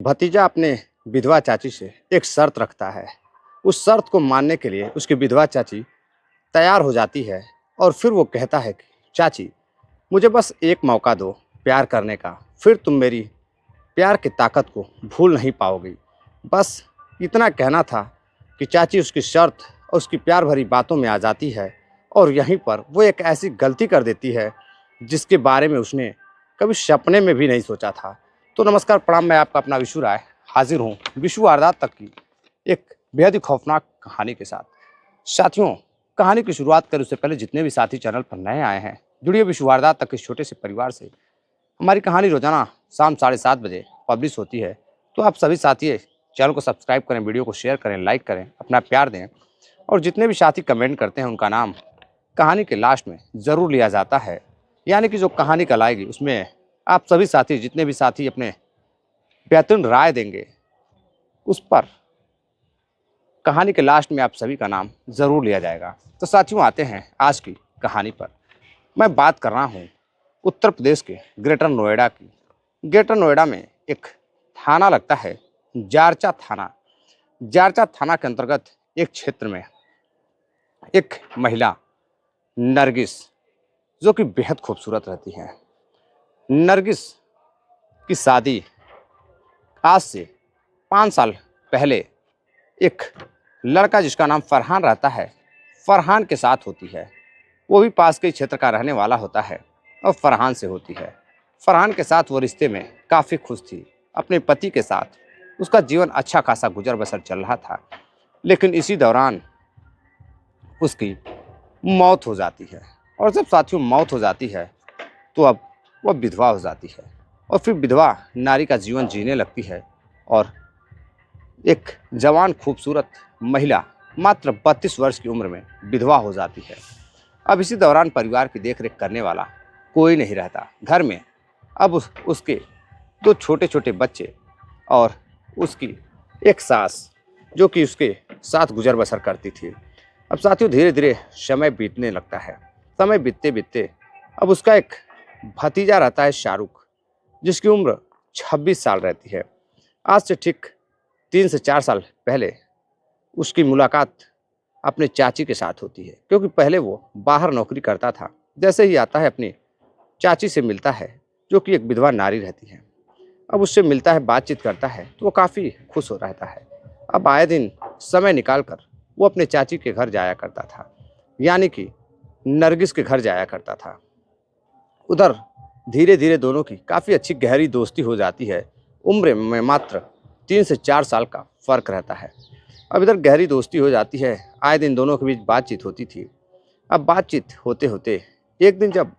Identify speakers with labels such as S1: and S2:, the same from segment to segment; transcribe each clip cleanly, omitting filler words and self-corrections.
S1: भतीजा अपने विधवा चाची से एक शर्त रखता है। उस शर्त को मानने के लिए उसकी विधवा चाची तैयार हो जाती है और फिर वो कहता है कि चाची, मुझे बस एक मौका दो प्यार करने का, फिर तुम मेरी प्यार की ताकत को भूल नहीं पाओगी। बस इतना कहना था कि चाची उसकी शर्त और उसकी प्यार भरी बातों में आ जाती है और यहीं पर वो एक ऐसी गलती कर देती है जिसके बारे में उसने कभी सपने में भी नहीं सोचा था। तो नमस्कार, प्रणाम, मैं आपका अपना विशु राय हाजिर हूँ विशु वारदात तक की एक बेहद ही खौफनाक कहानी के साथ। साथियों, कहानी की शुरुआत करें उससे पहले जितने भी साथी चैनल पर नए आए हैं, जुड़िए विशु वारदात तक के छोटे से परिवार से। हमारी कहानी रोजाना शाम 7:30 बजे पब्लिश होती है, तो आप सभी साथी चैनल को सब्सक्राइब करें, वीडियो को शेयर करें, लाइक करें, अपना प्यार दें। और जितने भी साथी कमेंट करते हैं उनका नाम कहानी के लास्ट में ज़रूर लिया जाता है। यानी कि जो कहानी कल आएगी उसमें आप सभी साथी, जितने भी साथी अपने बेहतरीन राय देंगे, उस पर कहानी के लास्ट में आप सभी का नाम ज़रूर लिया जाएगा। तो साथियों, आते हैं आज की कहानी पर। मैं बात कर रहा हूँ उत्तर प्रदेश के ग्रेटर नोएडा की। ग्रेटर नोएडा में एक थाना लगता है, जारचा थाना। जारचा थाना के अंतर्गत एक क्षेत्र में एक महिला नरगिस, जो कि बेहद खूबसूरत रहती है। नरगिस की शादी आज से 5 साल पहले एक लड़का जिसका नाम फरहान रहता है, फरहान के साथ होती है। वो भी पास के क्षेत्र का रहने वाला होता है और फरहान से होती है। फरहान के साथ वो रिश्ते में काफ़ी खुश थी। अपने पति के साथ उसका जीवन अच्छा खासा गुजर बसर चल रहा था, लेकिन इसी दौरान उसकी मौत हो जाती है। और जब साथियों मौत हो जाती है तो अब वह विधवा हो जाती है और फिर विधवा नारी का जीवन जीने लगती है और एक जवान खूबसूरत महिला मात्र 32 वर्ष की उम्र में विधवा हो जाती है। अब इसी दौरान परिवार की देखरेख करने वाला कोई नहीं रहता घर में। अब उसके 2 छोटे छोटे बच्चे और उसकी एक सास, जो कि उसके साथ गुजर बसर करती थी। अब साथियों, धीरे धीरे समय बीतने लगता है। समय बीतते बीतते अब उसका एक भतीजा रहता है शाहरुख, जिसकी उम्र 26 साल रहती है। आज से ठीक 3 से 4 साल पहले उसकी मुलाकात अपने चाची के साथ होती है, क्योंकि पहले वो बाहर नौकरी करता था। जैसे ही आता है अपनी चाची से मिलता है, जो कि एक विधवा नारी रहती है। अब उससे मिलता है, बातचीत करता है, तो वो काफ़ी खुश हो रहता है। अब आए दिन समय निकाल कर वो अपने चाची के घर जाया करता था, यानी कि नरगिस के घर जाया करता था। उधर धीरे धीरे दोनों की काफ़ी अच्छी गहरी दोस्ती हो जाती है। उम्र में मात्र 3 से 4 साल का फ़र्क रहता है। अब इधर गहरी दोस्ती हो जाती है, आए दिन दोनों के बीच बातचीत होती थी। अब बातचीत होते होते एक दिन जब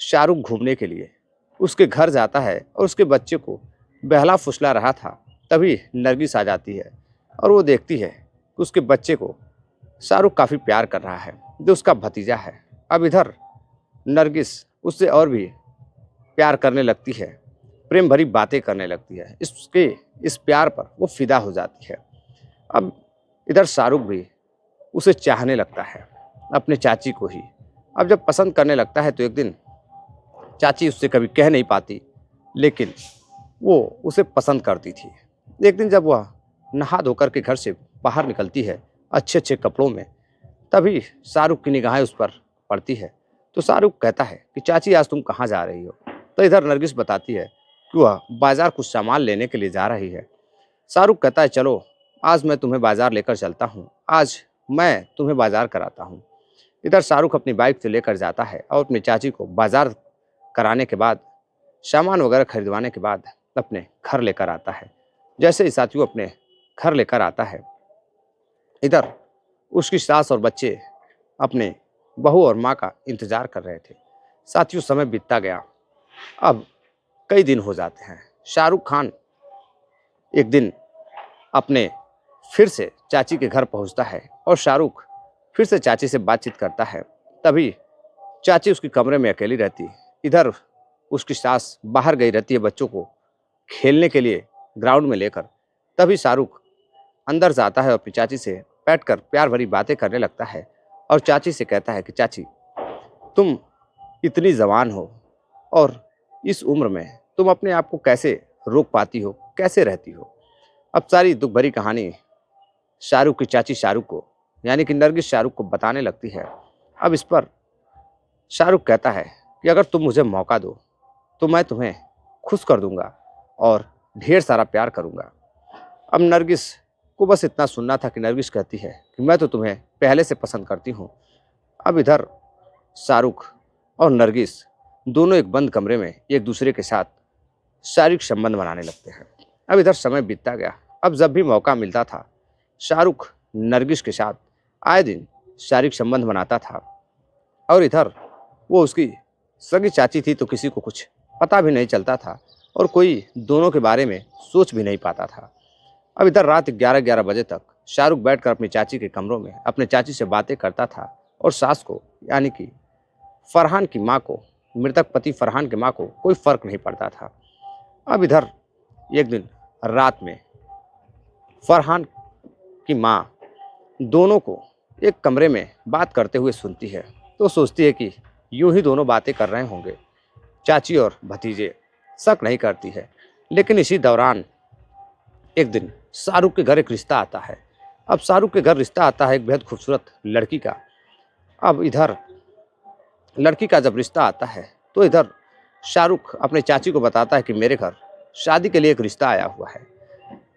S1: शाहरुख घूमने के लिए उसके घर जाता है और उसके बच्चे को बहला फुसला रहा था, तभी नरगिस आ जाती है और वो देखती है कि उसके बच्चे को शाहरुख काफ़ी प्यार कर रहा है, जो उसका भतीजा है। अब इधर नरगिस उससे और भी प्यार करने लगती है, प्रेम भरी बातें करने लगती है। इसके इस प्यार पर वो फिदा हो जाती है। अब इधर शाहरुख भी उसे चाहने लगता है, अपने चाची को ही। अब जब पसंद करने लगता है तो एक दिन चाची उससे कभी कह नहीं पाती, लेकिन वो उसे पसंद करती थी। एक दिन जब वह नहा धोकर के घर से बाहर निकलती है अच्छे अच्छे कपड़ों में, तभी शाहरुख की निगाहें उस पर पड़ती है। तो शाहरुख कहता है कि चाची, आज तुम कहाँ जा रही हो? तो इधर नरगिस बताती है कि वह बाजार कुछ सामान लेने के लिए जा रही है। शाहरुख कहता है, चलो आज मैं तुम्हें बाजार लेकर चलता हूँ, आज मैं तुम्हें बाजार कराता हूँ। इधर शाहरुख अपनी बाइक से लेकर जाता है और अपनी चाची को बाजार कराने के बाद, सामान वगैरह खरीदवाने के बाद अपने घर लेकर आता है। जैसे ही साथियों अपने घर लेकर आता है, इधर उसकी सास और बच्चे अपने बहू और माँ का इंतजार कर रहे थे। साथियों, समय बीतता गया। अब कई दिन हो जाते हैं। शाहरुख खान एक दिन अपने फिर से चाची के घर पहुंचता है और शाहरुख फिर से चाची से बातचीत करता है। तभी चाची उसके कमरे में अकेली रहती। इधर उसकी सास बाहर गई रहती है बच्चों को खेलने के लिए ग्राउंड में लेकर। तभी शाहरुख अंदर जाता है और अपनी चाची से बैठकर प्यार भरी बातें करने लगता है और चाची से कहता है कि चाची, तुम इतनी जवान हो और इस उम्र में तुम अपने आप को कैसे रोक पाती हो? कैसे रहती हो? अब सारी दुख भरी कहानी शाहरुख की चाची शाहरुख को यानी कि नरगिस शाहरुख को बताने लगती है। अब इस पर शाहरुख कहता है कि अगर तुम मुझे मौका दो तो मैं तुम्हें खुश कर दूंगा और ढेर सारा प्यार करूंगा। अब नरगिस को बस इतना सुनना था कि नरगिस कहती है कि मैं तो तुम्हें पहले से पसंद करती हूँ। अब इधर शाहरुख और नरगिस दोनों एक बंद कमरे में एक दूसरे के साथ शारीरिक संबंध बनाने लगते हैं। अब इधर समय बीतता गया। अब जब भी मौका मिलता था शाहरुख नरगिस के साथ आए दिन शारीरिक संबंध बनाता था और इधर वो उसकी सगी चाची थी तो किसी को कुछ पता भी नहीं चलता था और कोई दोनों के बारे में सोच भी नहीं पाता था। अब इधर रात 11-11 बजे तक शाहरुख बैठकर अपनी चाची के कमरों में अपने चाची से बातें करता था और सास को यानी कि फरहान की माँ को, मृतक पति फरहान की माँ को कोई फर्क नहीं पड़ता था। अब इधर एक दिन रात में फरहान की माँ दोनों को एक कमरे में बात करते हुए सुनती है तो सोचती है कि यूं ही दोनों बातें कर रहे होंगे, चाची और भतीजे, शक नहीं करती है। लेकिन इसी दौरान एक दिन शाहरुख के घर एक रिश्ता आता है। अब शाहरुख के घर रिश्ता आता है एक बेहद खूबसूरत लड़की का। अब इधर लड़की का जब रिश्ता आता है तो इधर शाहरुख अपने चाची को बताता है कि मेरे घर शादी के लिए एक रिश्ता आया हुआ है।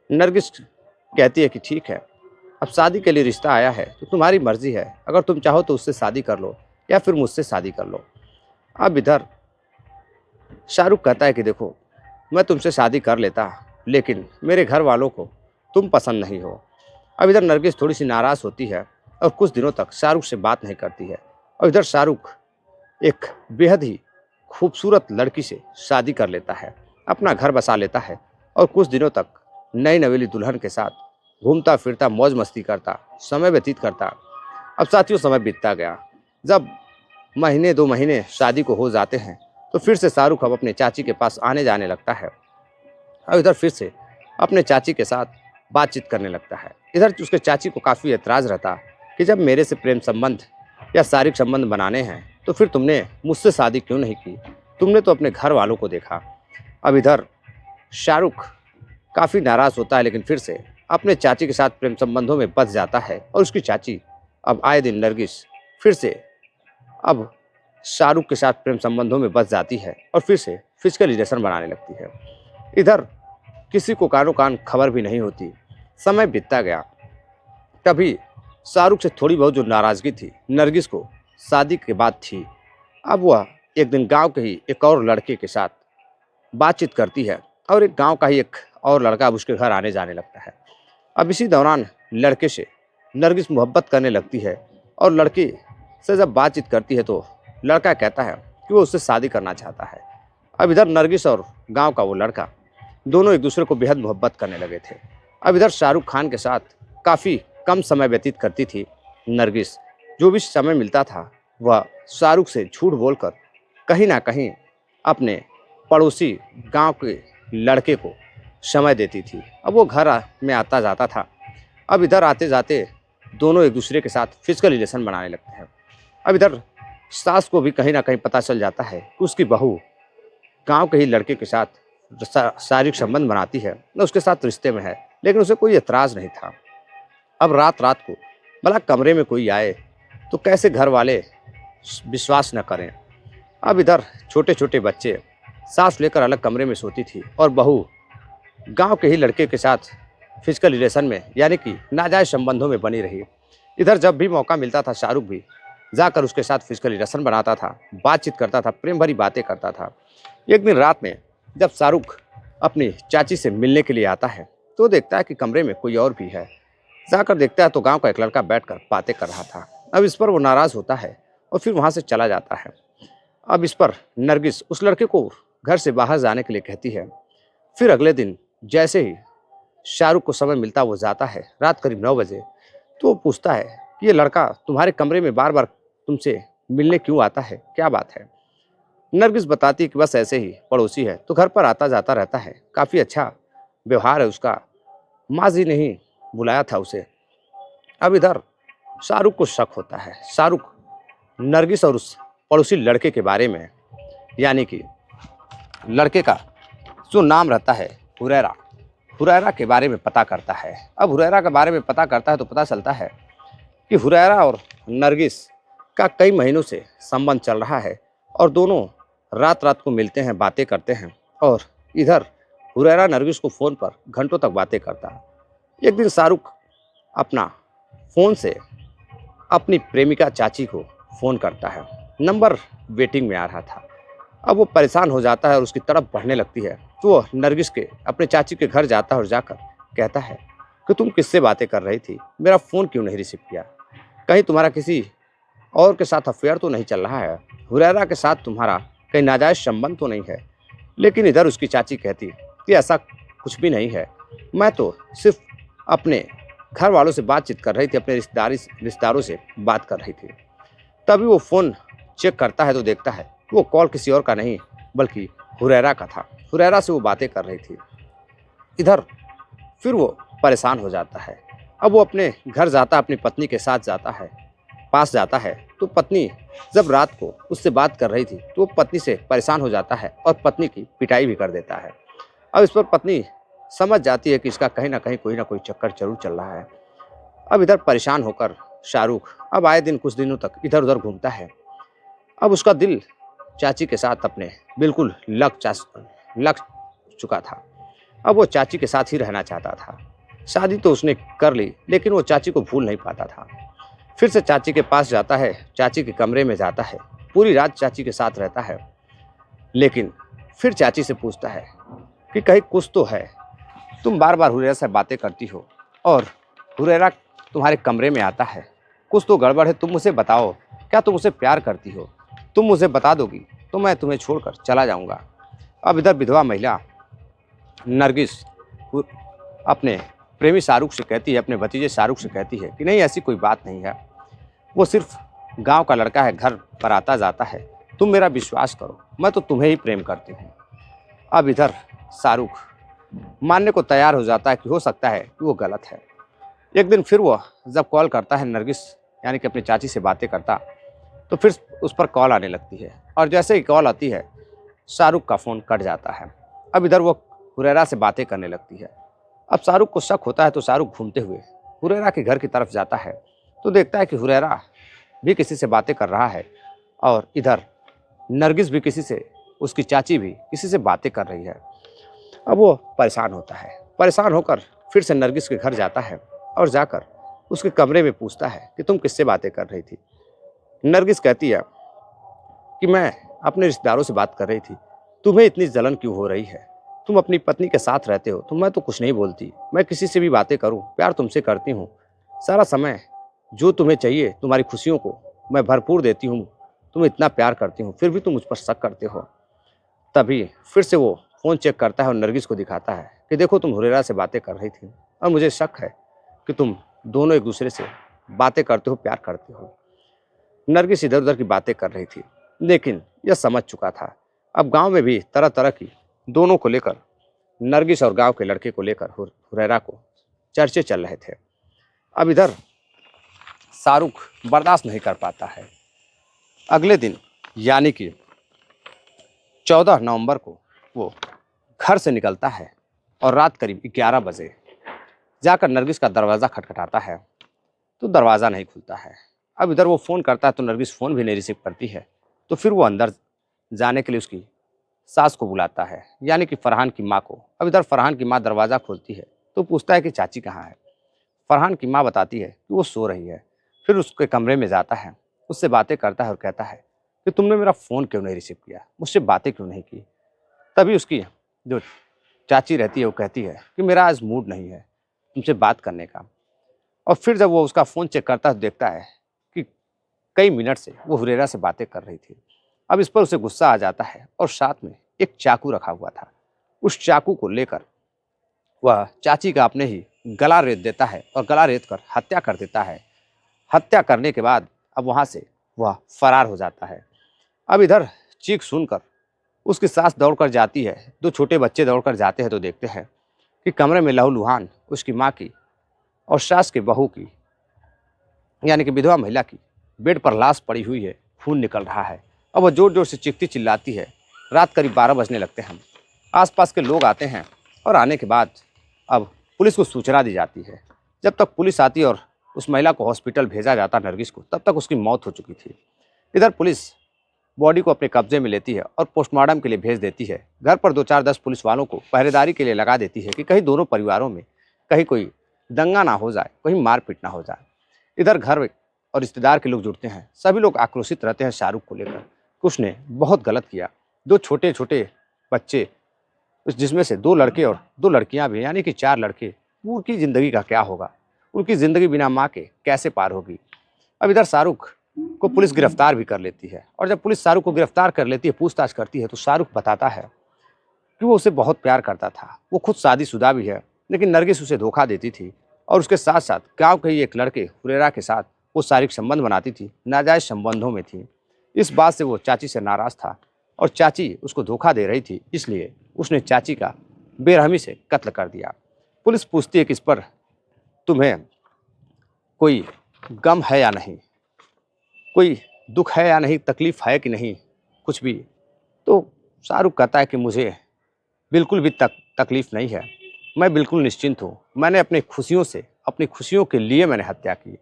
S1: नरगिस कहती है कि ठीक है, अब शादी के लिए रिश्ता आया है तो तुम्हारी मर्जी है, अगर तुम चाहो तो उससे शादी कर लो या फिर मुझसे शादी कर लो। अब इधर शाहरुख कहता है कि देखो, मैं तुमसे शादी कर लेता लेकिन मेरे घर वालों को तुम पसंद नहीं हो। अब इधर नरगिस थोड़ी सी नाराज़ होती है और कुछ दिनों तक शाहरुख से बात नहीं करती है और इधर शाहरुख एक बेहद ही खूबसूरत लड़की से शादी कर लेता है, अपना घर बसा लेता है और कुछ दिनों तक नई नवेली दुल्हन के साथ घूमता फिरता मौज मस्ती करता समय व्यतीत करता। अब साथियों समय बीतता गया। जब महीने 2 महीने शादी को हो जाते हैं तो फिर से शाहरुख अब अपने चाची के पास आने जाने लगता है और इधर फिर से अपने चाची के साथ बातचीत करने लगता है। इधर उसके चाची को काफ़ी एतराज़ रहता कि जब मेरे से प्रेम संबंध या शारीरिक संबंध बनाने हैं तो फिर तुमने मुझसे शादी क्यों नहीं की, तुमने तो अपने घर वालों को देखा। अब इधर शाहरुख काफ़ी नाराज़ होता है लेकिन फिर से अपने चाची के साथ प्रेम संबंधों में बंध जाता है और उसकी चाची अब आए दिन नरगिस फिर से अब शाहरुख के साथ प्रेम संबंधों में बंध जाती है और फिर से फिजिकल रिलेशन बनाने लगती है। इधर किसी को कानो कान खबर भी नहीं होती। समय बीतता गया। तभी शाहरुख से थोड़ी बहुत जो नाराज़गी थी नरगिस को शादी के बाद थी, अब वह एक दिन गांव के ही एक और लड़के के साथ बातचीत करती है और एक गांव का ही एक और लड़का अब उसके घर आने जाने लगता है। अब इसी दौरान लड़के से नरगिस मोहब्बत करने लगती है और लड़की से जब बातचीत करती है तो लड़का कहता है कि वो उससे शादी करना चाहता है। अब इधर नरगिस और गांव का वो लड़का दोनों एक दूसरे को बेहद मोहब्बत करने लगे थे। अब इधर शाहरुख खान के साथ काफ़ी कम समय व्यतीत करती थी नरगिस। जो भी समय मिलता था वह शाहरुख से झूठ बोलकर कहीं ना कहीं अपने पड़ोसी गांव के लड़के को समय देती थी। अब वो घर में आता जाता था। अब इधर आते जाते दोनों एक दूसरे के साथ फिजिकल रिलेशन बनाने लगते हैं। अब इधर सास को भी कहीं ना कहीं पता चल जाता है कि उसकी बहू गांव के ही लड़के के साथ शारीरिक संबंध बनाती है, न उसके साथ रिश्ते में है, लेकिन उसे कोई एतराज़ नहीं था। अब रात रात को भला कमरे में कोई आए तो कैसे घर वाले विश्वास न करें। अब इधर छोटे छोटे बच्चे सास लेकर अलग कमरे में सोती थी और बहू गांव के ही लड़के के साथ फिजिकल रिलेशन में यानी कि नाजायज़ संबंधों में बनी रही। इधर जब भी मौका मिलता था शाहरुख भी जाकर उसके साथ फिजिकल रिलेशन बनाता था, बातचीत करता था, प्रेम भरी बातें करता था। एक दिन रात में जब शाहरुख अपनी चाची से मिलने के लिए आता है तो देखता है कि कमरे में कोई और भी है। जाकर देखता है तो गांव का एक लड़का बैठकर बातें कर रहा था। अब इस पर वो नाराज़ होता है और फिर वहाँ से चला जाता है। अब इस पर नरगिस उस लड़के को घर से बाहर जाने के लिए कहती है। फिर अगले दिन जैसे ही शाहरुख को समय मिलता वो जाता है रात करीब 9 बजे, तो वो पूछता है कि ये लड़का तुम्हारे कमरे में बार बार तुमसे मिलने क्यों आता है, क्या बात है। नरगिस बताती है कि बस ऐसे ही पड़ोसी है तो घर पर आता जाता रहता है, काफ़ी अच्छा व्यवहार है उसका, माँ जी ने ही बुलाया था उसे। अब इधर शाहरुख को शक होता है। शाहरुख नरगिस और उस पड़ोसी लड़के के बारे में यानी कि लड़के का जो नाम रहता है हुरैरा, हुरैरा के बारे में पता करता है। अब हुरैरा के बारे में पता करता है तो पता चलता है कि हुरैरा और नरगिस का कई महीनों से संबंध चल रहा है और दोनों रात रात को मिलते हैं, बातें करते हैं। और इधर हुरैरा नरगिस को फ़ोन पर घंटों तक बातें करता है। एक दिन शाहरुख अपना फ़ोन से अपनी प्रेमिका चाची को फ़ोन करता है। नंबर वेटिंग में आ रहा था। अब वो परेशान हो जाता है और उसकी तरफ बढ़ने लगती है तो वो नरगिस के अपने चाची के घर जाता है और जाकर कहता है कि तुम किससे बातें कर रही थी, मेरा फ़ोन क्यों नहीं रिसीव किया, कहीं तुम्हारा किसी और के साथ अफेयर तो नहीं चल रहा है, हुरैरा के साथ तुम्हारा कहीं नाजायज़ संबंध तो नहीं है। लेकिन इधर उसकी चाची कहती कि ऐसा कुछ भी नहीं है, मैं तो सिर्फ अपने घर वालों से बातचीत कर रही थी, अपने रिश्तेदारों से बात कर रही थी। तभी वो फ़ोन चेक करता है तो देखता है वो कॉल किसी और का नहीं बल्कि हुरैरा का था। हुरैरा से वो बातें कर रही थी। इधर फिर वो परेशान हो जाता है। अब वो अपने घर जाता है, अपनी पत्नी के साथ जाता है, पास जाता है तो पत्नी जब रात को उससे बात कर रही थी तो वो पत्नी से परेशान हो जाता है और पत्नी की पिटाई भी कर देता है। अब इस पर पत्नी समझ जाती है कि इसका कहीं ना कोई चक्कर जरूर चल रहा है। अब इधर परेशान होकर शाहरुख अब आए दिन कुछ दिनों तक इधर उधर घूमता है। अब उसका दिल चाची के साथ अपने बिल्कुल लग चुका था। अब वो चाची के साथ ही रहना चाहता था। शादी तो उसने कर ली लेकिन वो चाची को भूल नहीं पाता था। फिर से चाची के पास जाता है, चाची के कमरे में जाता है, पूरी रात चाची के साथ रहता है। लेकिन फिर चाची से पूछता है कि कहीं कुछ तो है, तुम बार बार हुरैरा से बातें करती हो और हुरैरा तुम्हारे कमरे में आता है, कुछ तो गड़बड़ है, तुम मुझे बताओ, क्या तुम उसे प्यार करती हो? तुम मुझे बता दोगी तो मैं तुम्हें छोड़कर चला जाऊंगा। अब इधर विधवा महिला नरगिस अपने प्रेमी शाहरुख से कहती है, अपने भतीजे शाहरुख से कहती है कि नहीं ऐसी कोई बात नहीं है, वो सिर्फ गांव का लड़का है, घर पर आता जाता है, तुम मेरा विश्वास करो, मैं तो तुम्हें ही प्रेम करती हूँ। अब इधर शाहरुख मानने को तैयार हो जाता है कि हो सकता है कि वो गलत है। एक दिन फिर वो जब कॉल करता है नरगिस यानी कि अपनी चाची से बातें करता तो फिर उस पर कॉल आने लगती है और जैसे ही कॉल आती है शाहरुख का फ़ोन कट जाता है। अब इधर वो हुरैरा से बातें करने लगती है। अब शाहरुख को शक होता है तो शाहरुख घूमते हुए हुरैरा के घर की तरफ जाता है तो देखता है कि हुरैरा भी किसी से बातें कर रहा है और इधर नरगिस भी किसी से, उसकी चाची भी किसी से बातें कर रही है। अब वो परेशान होता है। परेशान होकर फिर से नरगिस के घर जाता है और जाकर उसके कमरे में पूछता है कि तुम किससे बातें कर रही थी? नरगिस कहती है कि मैं अपने रिश्तेदारों से बात कर रही थी। तुम्हें इतनी जलन क्यों हो रही है? तुम अपनी पत्नी के साथ रहते हो तो मैं तो कुछ नहीं बोलती, मैं किसी से भी बातें करूं, प्यार तुमसे करती हूँ, सारा समय जो तुम्हें चाहिए, तुम्हारी खुशियों को मैं भरपूर देती हूँ, तुम इतना प्यार करती हूँ, फिर भी तुम मुझ पर शक करते हो। तभी फिर से वो फ़ोन चेक करता है और नरगिस को दिखाता है कि देखो तुम हुरैरा से बातें कर रही थी और मुझे शक है कि तुम दोनों एक दूसरे से बातें करते हो, प्यार करते हो। नरगिस इधर उधर की बातें कर रही थी लेकिन यह समझ चुका था। अब गांव में भी तरह तरह की दोनों को लेकर, नरगिस और गांव के लड़के को लेकर हुरैरा को चर्चे चल रहे थे। अब इधर शाहरुख बर्दाश्त नहीं कर पाता है। अगले दिन यानी कि 14 नवंबर को वो घर से निकलता है और रात करीब 11 बजे जाकर नरगिस का दरवाज़ा खटखटाता है तो दरवाज़ा नहीं खुलता है। अब इधर वो फ़ोन करता है तो नरगिस फ़ोन भी नहीं रिसीव करती है। तो फिर वो अंदर जाने के लिए उसकी सास को बुलाता है यानी कि फरहान की माँ को। अब इधर फरहान की माँ दरवाज़ा खोलती है तो पूछता है कि चाची कहाँ है? फरहान की माँ बताती है कि वो सो रही है। फिर उसके कमरे में जाता है, उससे बातें करता है और कहता है कि तुमने मेरा फ़ोन क्यों नहीं रिसीव किया, मुझसे बातें क्यों नहीं की? तभी उसकी जो चाची रहती है वो कहती है कि मेरा आज मूड नहीं है तुमसे बात करने का। और फिर जब वो उसका फ़ोन चेक करता है तो देखता है कि कई मिनट से वो हुरैरा से बातें कर रही थी। अब इस पर उसे गुस्सा आ जाता है और साथ में एक चाकू रखा हुआ था। उस चाकू को लेकर वह चाची का अपने ही गला रेत देता है और गला रेत कर हत्या कर देता है। हत्या करने के बाद अब वहाँ से वह फरार हो जाता है। अब इधर चीख सुनकर उसकी सास दौड़कर जाती है, दो छोटे बच्चे दौड़कर जाते हैं तो देखते हैं कि कमरे में लहूलुहान उसकी माँ की और सास की बहू की यानी कि विधवा महिला की बेड पर लाश पड़ी हुई है, खून निकल रहा है। अब वह जोर जोर से चीखती चिल्लाती है। रात करीब 12 बजने लगते हैं। आसपास के लोग आते हैं और आने के बाद अब पुलिस को सूचना दी जाती है। जब तक पुलिस आती और उस महिला को हॉस्पिटल भेजा जाता नरगिस को, तब तक उसकी मौत हो चुकी थी। इधर पुलिस बॉडी को अपने कब्जे में लेती है और पोस्टमार्टम के लिए भेज देती है। घर पर 2-4-10 पुलिस वालों को पहरेदारी के लिए लगा देती है कि कहीं दोनों परिवारों में कहीं कोई दंगा ना हो जाए, कहीं मारपीट ना हो जाए। इधर घर और रिश्तेदार के लोग जुड़ते हैं। सभी लोग आक्रोशित रहते हैं शाहरुख को लेकर कि उसने बहुत गलत किया। 2 छोटे-छोटे बच्चे, जिसमें से 2 लड़के और 2 लड़कियां भी, यानी कि 4 लड़के, उनकी ज़िंदगी का क्या होगा? उनकी ज़िंदगी बिना माँ के कैसे पार होगी? अब इधर शाहरुख को पुलिस गिरफ्तार भी कर लेती है और जब पुलिस शाहरुख को गिरफ्तार कर लेती है, पूछताछ करती है, तो शाहरुख बताता है कि वो उसे बहुत प्यार करता था। वो खुद शादीशुदा भी है, लेकिन नरगिस उसे धोखा देती थी और उसके साथ-साथ गाँव के ही एक लड़के हुरेरा के साथ वो शारीरिक संबंध बनाती थी, नाजायज़ संबंधों में थी। इस बात से वो चाची से नाराज़ था और चाची उसको धोखा दे रही थी, इसलिए उसने चाची का बेरहमी से कत्ल कर दिया। पुलिस पूछती है कि इस पर तुम्हें कोई गम है या नहीं, कोई दुख है या नहीं, तकलीफ़ है कि नहीं, कुछ भी? तो शाहरुख कहता है कि मुझे बिल्कुल भी तकलीफ़ नहीं है, मैं बिल्कुल निश्चिंत हूँ। मैंने अपनी खुशियों से, अपनी खुशियों के लिए मैंने हत्या की।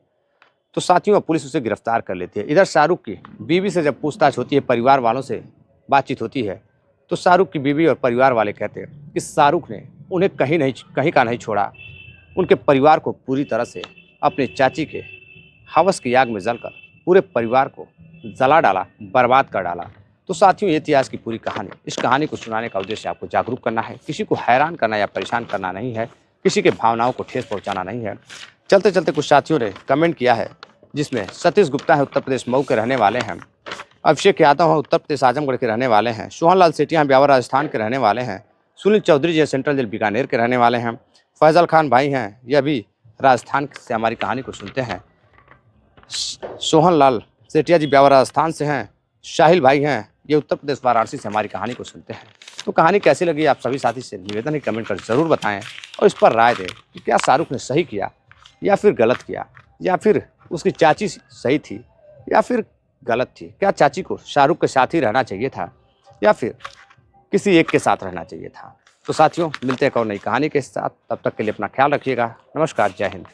S1: तो साथियों, अब पुलिस उसे गिरफ्तार कर लेती है। इधर शाहरुख की बीवी से जब पूछताछ होती है, परिवार वालों से बातचीत होती है, तो शाहरुख की बीवी और परिवार वाले कहते हैं कि शाहरुख ने उन्हें कहीं का नहीं छोड़ा। उनके परिवार को पूरी तरह से अपने चाची के हवस की आग में जलकर पूरे परिवार को जला डाला, बर्बाद कर डाला। तो साथियों, ये इतिहास की पूरी कहानी। इस कहानी को सुनाने का उद्देश्य आपको जागरूक करना है, किसी को हैरान करना या परेशान करना नहीं है, किसी के भावनाओं को ठेस पहुंचाना नहीं है। चलते चलते कुछ साथियों ने कमेंट किया है, जिसमें सतीश गुप्ता है, उत्तर प्रदेश मऊ के रहने वाले हैं। अभिषेक यादव हैं, उत्तर प्रदेश आजमगढ़ के रहने वाले हैं। सोहन लाल सेठिया ब्यावर राजस्थान के रहने वाले हैं। सुनील चौधरी जी सेंट्रल जेल बीकानेर के रहने वाले हैं। फैजल खान भाई हैं, यह भी राजस्थान से हमारी कहानी को सुनते हैं। सोहन लाल सेठिया जी ब्यावर राजस्थान से हैं। साहिल भाई हैं, ये उत्तर प्रदेश वाराणसी से हमारी कहानी को सुनते हैं। तो कहानी कैसी लगी, आप सभी साथी से निवेदन है कमेंट कर ज़रूर बताएं और इस पर राय दें कि क्या शाहरुख ने सही किया या फिर गलत किया, या फिर उसकी चाची सही थी या फिर गलत थी। क्या चाची को शाहरुख के साथ ही रहना चाहिए था या फिर किसी एक के साथ रहना चाहिए था? तो साथियों, मिलते हैं एक और नई कहानी के साथ। तब तक के लिए अपना ख्याल रखिएगा। नमस्कार, जय हिंद।